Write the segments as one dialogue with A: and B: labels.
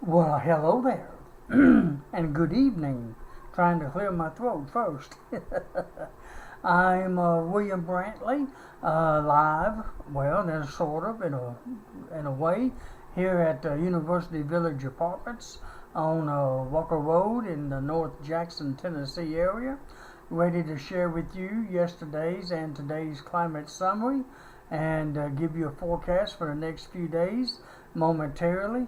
A: Well, hello there, and good evening. Trying to clear my throat first. I'm William Brantley, live. Well, then sort of in a way, here at University Village Apartments on Walker Road in the North Jackson, Tennessee area. Ready to share with you yesterday's and today's climate summary, and give you a forecast for the next few days momentarily.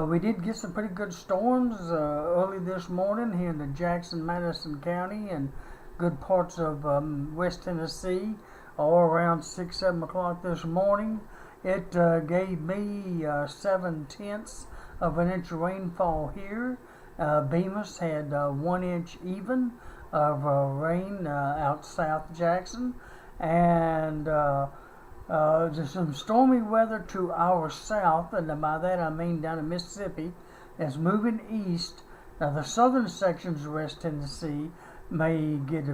A: We did get some pretty good storms early this morning here in the Jackson, Madison County and good parts of West Tennessee, all around 6, 7 o'clock this morning. It gave me 7/10 of an inch of rainfall here. Bemis had 1 inch even of rain out south Jackson, and there's some stormy weather to our south, and by that I mean down in Mississippi. It's moving east. Now the southern sections of West Tennessee may get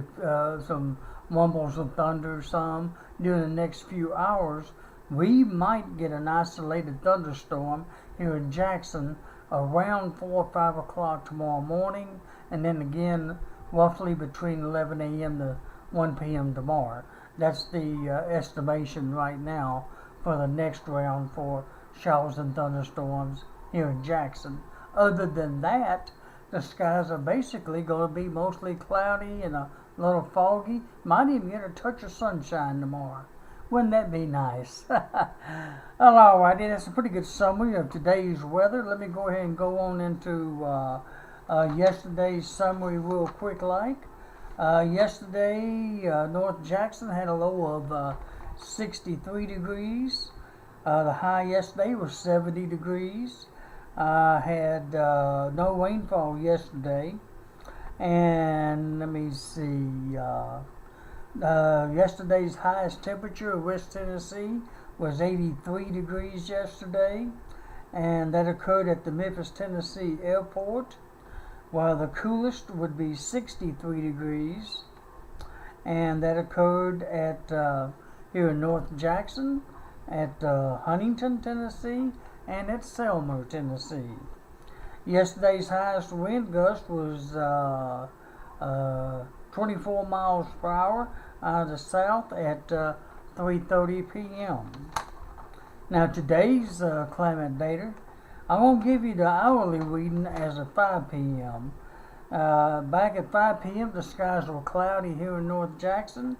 A: some mumbles of thunder some during the next few hours. We might get an isolated thunderstorm here in Jackson around 4 or 5 o'clock tomorrow morning, and then again roughly between 11 a.m. to 1 p.m. tomorrow. That's the estimation right now for the next round for showers and thunderstorms here in Jackson. Other than that, the skies are basically going to be mostly cloudy and a little foggy. Might even get a touch of sunshine tomorrow. Wouldn't that be nice? Well, alrighty, that's a pretty good summary of today's weather. Let me go ahead and go on into yesterday's summary real quick like. Yesterday, North Jackson had a low of 63 degrees. The high yesterday was 70 degrees. Had no rainfall yesterday. And let me see. Yesterday's highest temperature in West Tennessee was 83 degrees yesterday. And that occurred at the Memphis, Tennessee airport, while the coolest would be 63 degrees, and that occurred at here in North Jackson, at Huntington, Tennessee, and at Selmer, Tennessee. Yesterday's highest wind gust was 24 miles per hour out of the south at 3:30 p.m. Now today's climate data, I'm going to give you the hourly reading as of 5 p.m. Back at 5 p.m. the skies were cloudy here in North Jackson,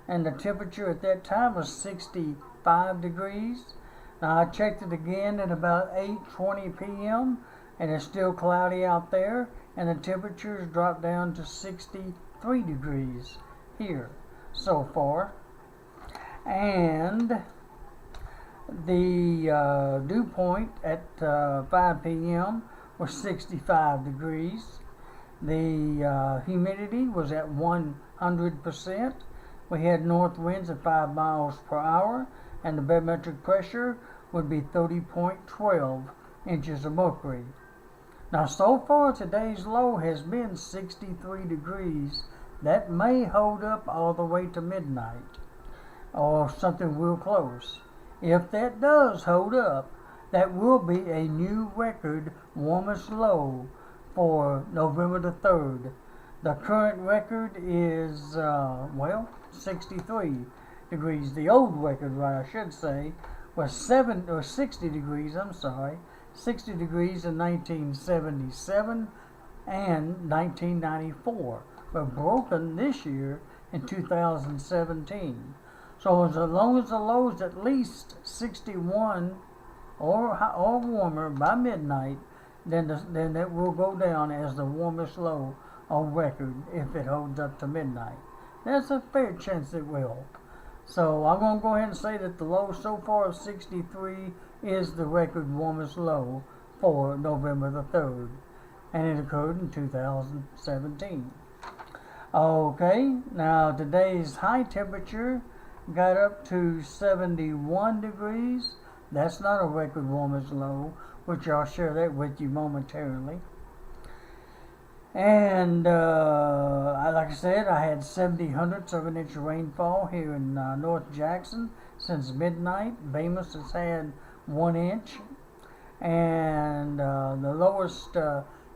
A: and the temperature at that time was 65 degrees. Now I checked it again at about 8:20 p.m. and it's still cloudy out there, and the temperatures dropped down to 63 degrees here so far. And the dew point at 5 p.m. was 65 degrees. The humidity was at 100%. We had north winds at 5 miles per hour, and the barometric pressure would be 30.12 inches of mercury. Now, so far today's low has been 63 degrees. That may hold up all the way to midnight, or something real close. If that does hold up, that will be a new record warmest low for November the 3rd. The current record is, 63 degrees. The old record, right, I should say, was 60 degrees, 60 degrees in 1977 and 1994, but broken this year in 2017. So as long as the low is at least 61 or warmer by midnight, then it will go down as the warmest low on record if it holds up to midnight. There's a fair chance it will. So I'm going to go ahead and say that the low so far of 63 is the record warmest low for November the 3rd, and it occurred in 2017. Okay, now today's high temperature got up to 71 degrees. That's not a record warmest low, which I'll share that with you momentarily. And like I said, I had 70 hundredths of an inch of rainfall here in North Jackson since midnight. Bemis has had 1 inch. and the lowest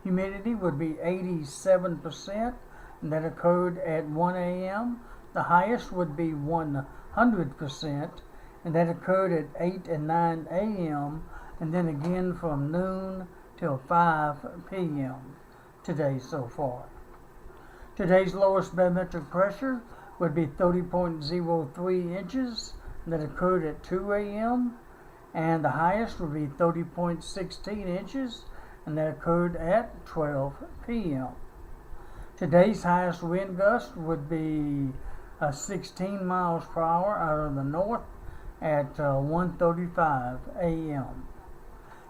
A: humidity would be 87%, and that occurred at 1 a.m. The highest would be 100%, and that occurred at 8 and 9 a.m., and then again from noon till 5 p.m. today so far. Today's lowest barometric pressure would be 30.03 inches, and that occurred at 2 a.m., and the highest would be 30.16 inches, and that occurred at 12 p.m. Today's highest wind gust would be 16 miles per hour out of the north at 1:35 a.m.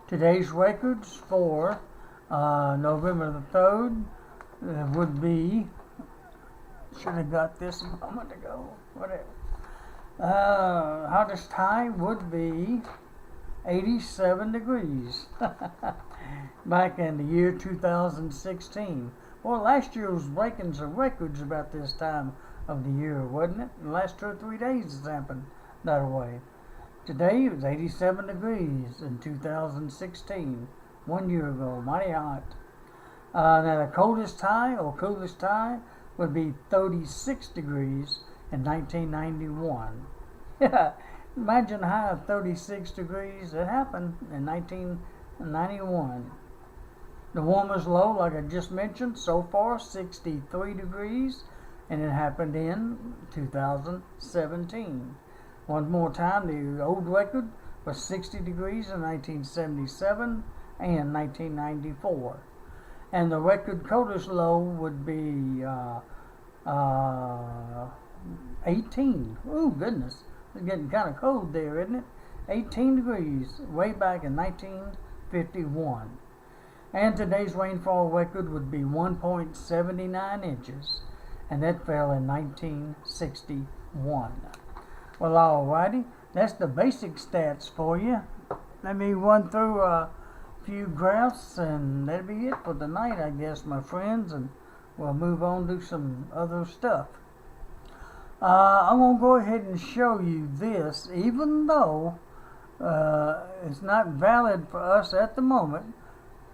A: Today's records for November the 3rd would be, should have got this a moment ago, whatever. Hottest high would be 87 degrees back in the year 2016. Well, last year was breaking some records about this time of the year, wasn't it? The last 2 or 3 days it's happened that way. Today it was 87 degrees in 2016, 1 year ago, mighty hot. Now the coldest high or coolest high would be 36 degrees in 1991. Yeah, imagine a high of 36 degrees. It happened in 1991. The warmest low, like I just mentioned, so far 63 degrees, and it happened in 2017. One more time, the old record was 60 degrees in 1977 and 1994. And the record coldest low would be 18. Oh, goodness. It's getting kind of cold there, isn't it? 18 degrees, way back in 1951. And today's rainfall record would be 1.79 inches, and that fell in 1961. Well, alrighty, that's the basic stats for you. Let me run through a few graphs, and that'll be it for tonight, I guess, my friends, and we'll move on to some other stuff. I'm going to go ahead and show you this, even though it's not valid for us at the moment.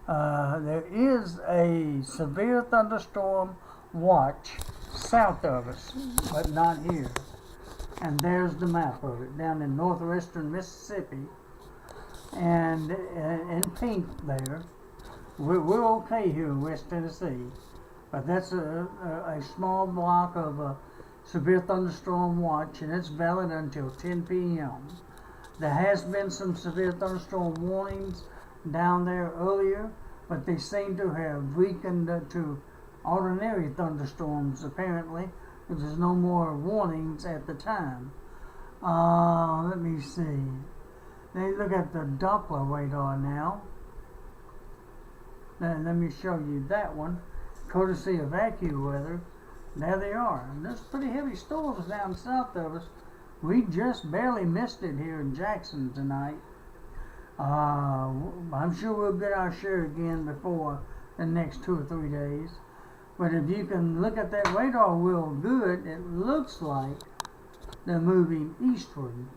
A: There is a severe thunderstorm watch south of us, but not here. And there's the map of it, down in northwestern Mississippi, and in pink there. We're okay here in West Tennessee, but that's a small block of a severe thunderstorm watch, and it's valid until 10 p.m. There has been some severe thunderstorm warnings down there earlier, but they seem to have weakened to ordinary thunderstorms apparently, because there's no more warnings at the time. Let me see. They look at the Doppler radar now. Then let me show you that one, courtesy of AccuWeather. There they are. And there's pretty heavy storms down south of us. We just barely missed it here in Jackson tonight. I'm sure we'll get our share again before the next 2 or 3 days. But if you can look at that radar real good, it looks like they're moving eastward.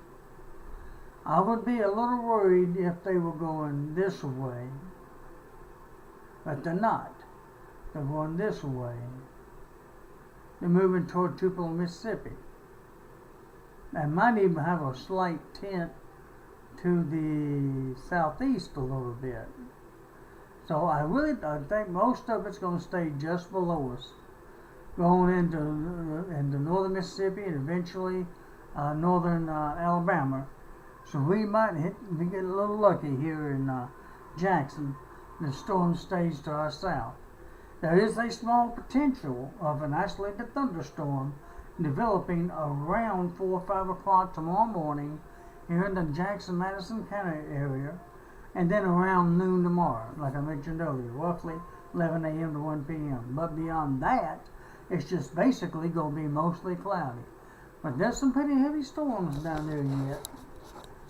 A: I would be a little worried if they were going this way. But they're not. They're going this way. They're moving toward Tupelo, Mississippi. They might even have a slight tint to the southeast a little bit. So I think most of it's going to stay just below us, going into northern Mississippi and eventually northern Alabama. So we get a little lucky here in Jackson. The storm stays to our south. There is a small potential of an isolated thunderstorm developing around 4 or 5 o'clock tomorrow morning here in the Jackson-Madison County area, and then around noon tomorrow, like I mentioned earlier, roughly 11 a.m. to 1 p.m. But beyond that, it's just basically going to be mostly cloudy. But there's some pretty heavy storms down there yet,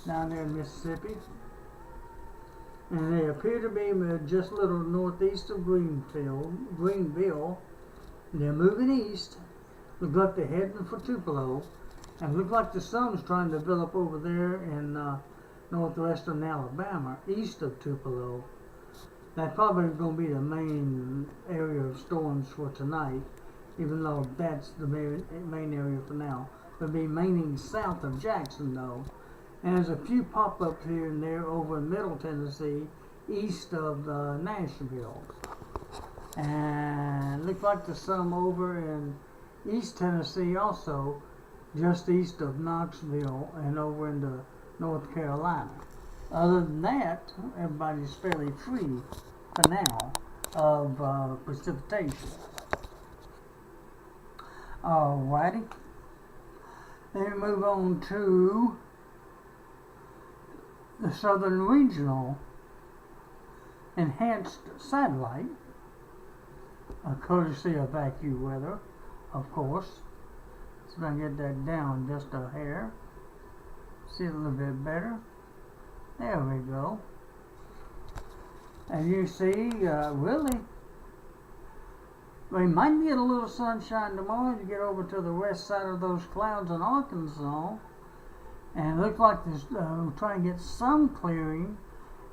A: down there in Mississippi. And they appear to be just a little northeast of Greenville. They're moving east. Look like they're heading for Tupelo. And look like the sun's trying to develop over there in northwestern Alabama, east of Tupelo. That's probably going to be the main area of storms for tonight, even though that's the main area for now. It'll be mainly south of Jackson, though. And there's a few pop-ups here and there over in Middle Tennessee, east of Nashville. And looks like there's some over in East Tennessee also, just east of Knoxville and over into North Carolina. Other than that, everybody's fairly free for now of precipitation. Alrighty. Then we move on to the Southern Regional Enhanced Satellite, courtesy of AccuWeather, of course. So I get that down just a hair. See it a little bit better. There we go. And you see, really, we might get a little sunshine tomorrow as you get over to the west side of those clouds in Arkansas. And it looks like we're trying to get some clearing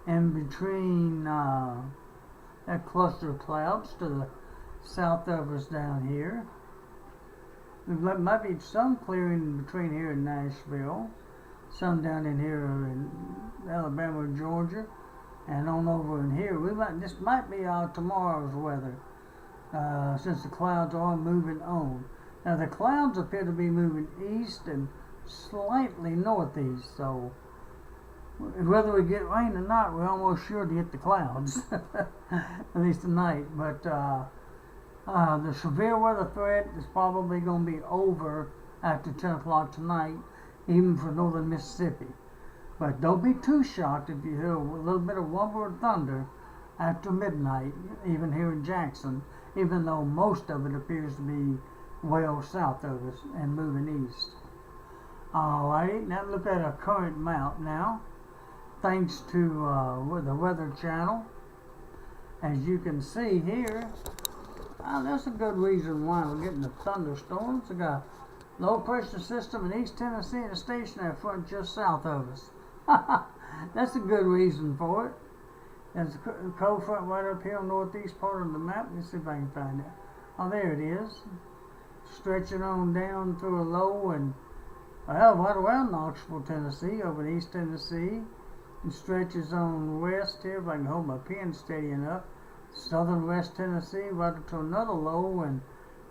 A: in between that cluster of clouds to the south of us down here. There might be some clearing between here and Nashville, some down in here in Alabama, Georgia, and on over in here. This might be our tomorrow's weather, since the clouds are moving on. Now the clouds appear to be moving east and slightly northeast, so whether we get rain or not, we're almost sure to hit the clouds, at least tonight. But the severe weather threat is probably going to be over after 10 o'clock tonight, even for northern Mississippi. But don't be too shocked if you hear a little bit of rumble or thunder after midnight, even here in Jackson, even though most of it appears to be well south of us and moving east. Alright, now look at our current map now. Thanks to the Weather Channel. As you can see here, that's a good reason why we're getting the thunderstorms. We got a low pressure system in East Tennessee and a stationary front just south of us. That's a good reason for it. There's a cold front right up here on the northeast part of the map. Let's see if I can find it. Oh, there it is. Stretching on down through a low and right around Knoxville, Tennessee, over in East Tennessee. It stretches on west here, if I can hold my pen steady enough. Southern West Tennessee, right up to another low in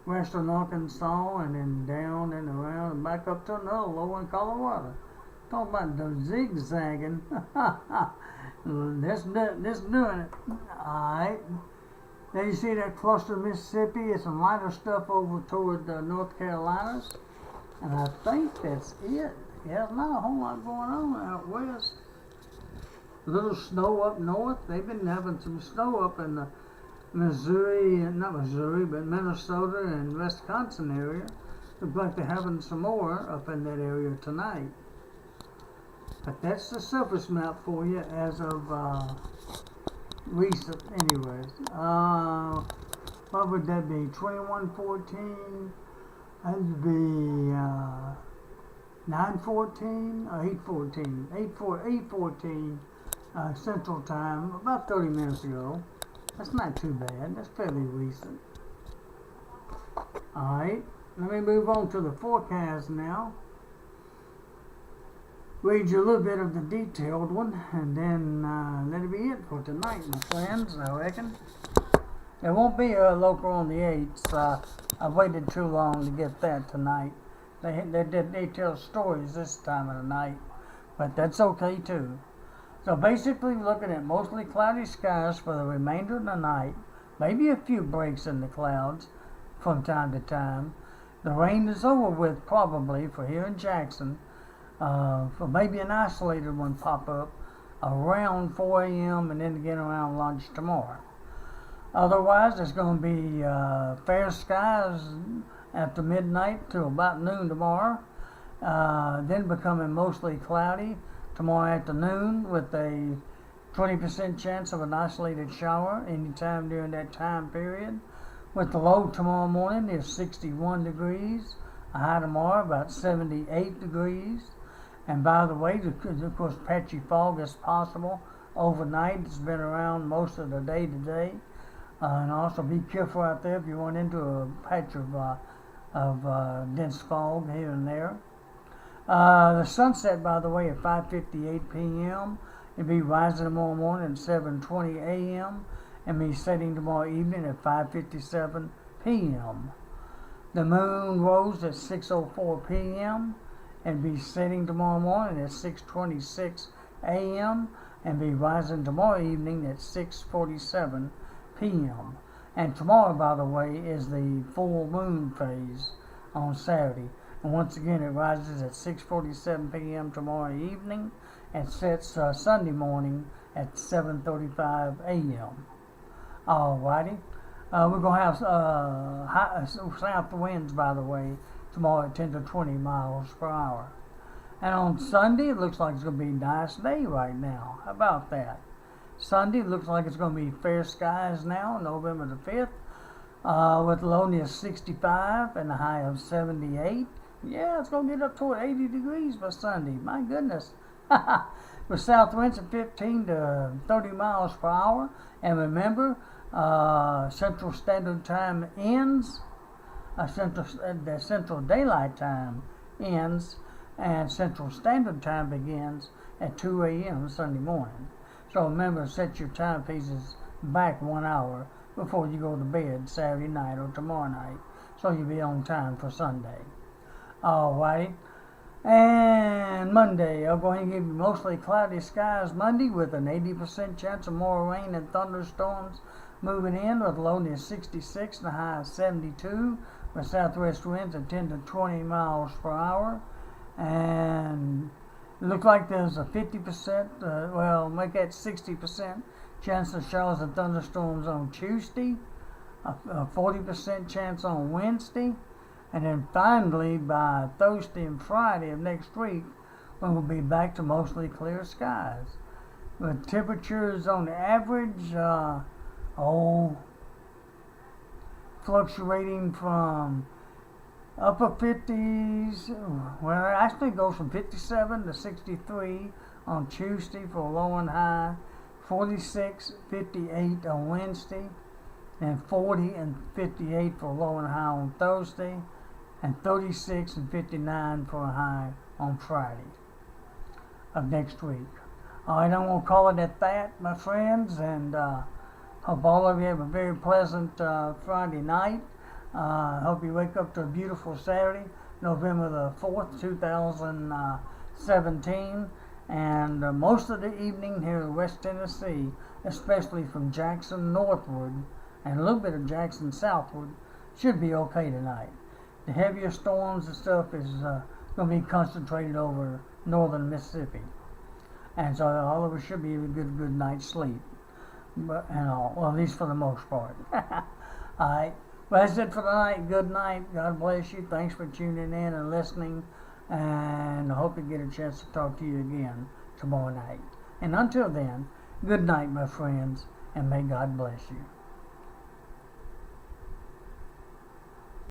A: western Arkansas, and then down and around and back up to another low in Colorado. Talk about the zigzagging. This doing it. Alright. Then you see that cluster of Mississippi. It's some lighter stuff over toward the North Carolinas. And I think that's it. Yeah, there's not a whole lot going on out west. A little snow up north. They've been having some snow up in the not Missouri, but Minnesota and Wisconsin area. Looks like they're having some more up in that area tonight. But that's the surface map for you as of recent, anyways. What would that be? 2114. That'd be 9:14 or 8:14. 8:14 Central Time, about 30 minutes ago. That's not too bad. That's fairly recent. Alright, let me move on to the forecast now. Read you a little bit of the detailed one, and then that'll be it for tonight, my friends, I reckon. There won't be a local on the 8th. I waited too long to get that tonight. They did detailed stories this time of the night, but that's okay too. So basically looking at mostly cloudy skies for the remainder of the night, maybe a few breaks in the clouds from time to time. The rain is over with probably for here in Jackson, for maybe an isolated one pop up around 4 a.m. and then again around lunch tomorrow. Otherwise, there's going to be fair skies after midnight to about noon tomorrow, then becoming mostly cloudy tomorrow afternoon with a 20% chance of an isolated shower anytime during that time period. With the low tomorrow morning is 61 degrees, a high tomorrow about 78 degrees, And by the way, of course, patchy fog is possible overnight. It's been around most of the day today. And also be careful out there if you run into a patch of dense fog here and there. The sunset, by the way, at 5:58 p.m. It'll be rising tomorrow morning at 7:20 a.m. and be setting tomorrow evening at 5:57 p.m. The moon rose at 6:04 p.m. and be setting tomorrow morning at 6:26 a.m. and be rising tomorrow evening at 6:47 p.m. And tomorrow, by the way, is the full moon phase on Saturday. And once again, it rises at 6:47 p.m. tomorrow evening and sets Sunday morning at 7:35 a.m. Alrighty. We're going to have south winds, by the way, tomorrow at 10 to 20 miles per hour. And on Sunday, it looks like it's going to be a nice day right now. How about that? Sunday looks like it's going to be fair skies now, November the 5th, with a low near 65 and a high of 78. Yeah, it's going to get up toward 80 degrees by Sunday. My goodness. With south winds at 15 to 30 miles per hour. And remember, Central Standard Time ends. The Central Daylight Time ends. And Central Standard Time begins at 2 a.m. Sunday morning. So remember, set your timepieces back 1 hour before you go to bed Saturday night or tomorrow night, so you'll be on time for Sunday. Alrighty. And Monday, I'll go ahead and give you mostly cloudy skies Monday with an 80% chance of more rain and thunderstorms moving in with a low near 66 and a high of 72 with southwest winds at 10 to 20 miles per hour. And it looks like there's a 50%, make that 60% chance of showers and thunderstorms on Tuesday, a 40% chance on Wednesday, and then finally by Thursday and Friday of next week, we will be back to mostly clear skies. With temperatures on the average, fluctuating from upper 50s, well, it actually goes from 57 to 63 on Tuesday for a low and high, 46, 58 on Wednesday, and 40 and 58 for a low and high on Thursday, and 36 and 59 for a high on Friday of next week. Alright, I'm going to call it at that, my friends, and hope all of you have a very pleasant Friday night. Hope you wake up to a beautiful Saturday, November the 4th, 2017. And most of the evening here in West Tennessee, especially from Jackson northward and a little bit of Jackson southward, should be okay tonight. The heavier storms and stuff is going to be concentrated over northern Mississippi. And so all of us should be a good night's sleep. But, at least for the most part. Alright. Well, that's it for tonight. Good night. God bless you. Thanks for tuning in and listening. And I hope you get a chance to talk to you again tomorrow night. And until then, good night, my friends, and may God bless you.